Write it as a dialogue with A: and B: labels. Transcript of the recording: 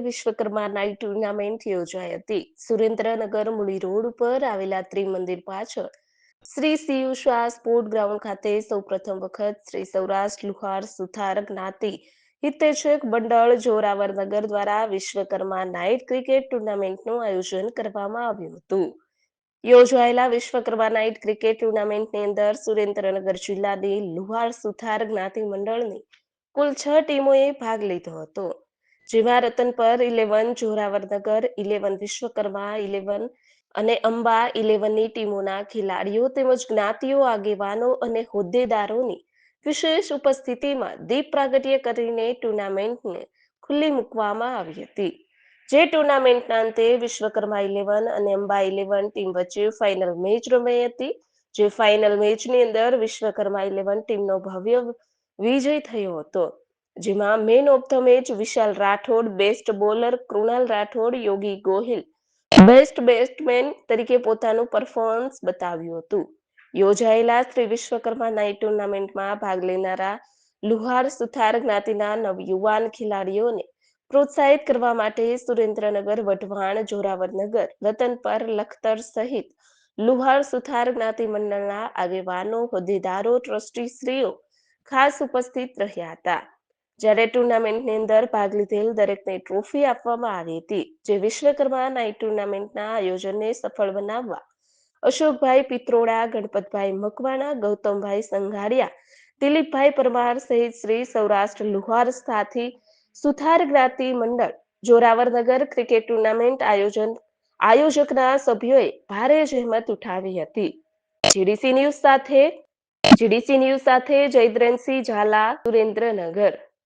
A: Vishwakarma night tournament યોજાઈ હતી. Surendranagar Muli road ઉપર આવેલા ત્રિમંદિર પાછળ Shri Cu Shah sport ground ખાતે સૌપ્રથમ વખત શ્રી સૌરાષ્ટ્ર લુહાર સુથાર જ્ઞાતિ હિતેચ્છક મંડળ જોરાવરનગર દ્વારા વિશ્વકર્મા નાઇટ ક્રિકેટ ટુર્નામેન્ટનું આયોજન કરવામાં આવ્યું હતું. યોજાયેલા વિશ્વકર્મા નાઇટ ક્રિકેટ ટુર્નામેન્ટની અંદર સુરેન્દ્રનગર જિલ્લાની લુહાર સુથાર જ્ઞાતિ મંડળની કુલ 6 ટીમોએ ભાગ લીધો હતો. જેમાં રતનપર 11, જોરાવરનગર 11, વિશ્વકર્મા 11 અને અંબા 11ની ટીમોના ખેલાડીઓ તેમજ જ્ઞાતિઓ, આગેવાનો અને હોદ્દેદારોની વિશેષ ઉપસ્થિતિમાં દીપ પ્રાગટ્ય કરીને ટુર્નામેન્ટને ખુલ્લી મૂકવામાં આવી હતી. જે ટુર્નામેન્ટના અંતે વિશ્વકર્મા 11 અને અંબા 11 ટીમ વચ્ચે ફાઇનલ મેચ રમાઈ હતી. જે ફાઇનલ મેચની અંદર વિશ્વકર્મા 11 ટીમનો ભવ્ય વિજય થયો હતો. જેમાં man of the match Vishal Rathod, best bowler Krunal Rathod, Yogi Gohil best batsman તરીકે પોતાનું પરફોર્મન્સ બતાવ્યું હતું. યોજાયેલા શ્રી વિશ્વકર્મા નાઇટ ટુર્નામેન્ટમાં ભાગ લેનારા લુહાર સુથાર જ્ઞાતિના નવયુવાન ખેલાડીઓને પ્રોત્સાહિત કરવા માટે સુરેન્દ્રનગર, વઢવાણ, જોરાવરનગર, રતનપર, લખતર સહિત લુહાર સુથાર જ્ઞાતિ મંડળના આગેવાનો, હોદ્દેદારો, ટ્રસ્ટીશ્રીઓ ખાસ ઉપસ્થિત રહ્યા હતા. જ્યારે ટુર્નામેન્ટની અંદર ભાગ લીધેલ દરેકને ટ્રોફી આપવામાં આવી હતી. જે વિશ્વકર્મા નાઇટ ટુર્નામેન્ટના આયોજનને સફળ બનાવવા અશોકભાઈ પિત્રોડા, ગણપતભાઈ મકવાણા, ગૌતમભાઈ સંઘાડિયા, દિલીપભાઈ પરમાર સહિત શ્રી સૌરાષ્ટ્ર લુહાર સાથી સુથાર જ્ઞાતિ મંડળ જોરાવરનગર ક્રિકેટ ટુર્નામેન્ટ આયોજકના સભ્યોએ ભારે જહેમત ઉઠાવી હતી. જીડીસી ન્યૂઝ સાથે જયદ્રેનસિંહ ઝાલા, સુરેન્દ્રનગર.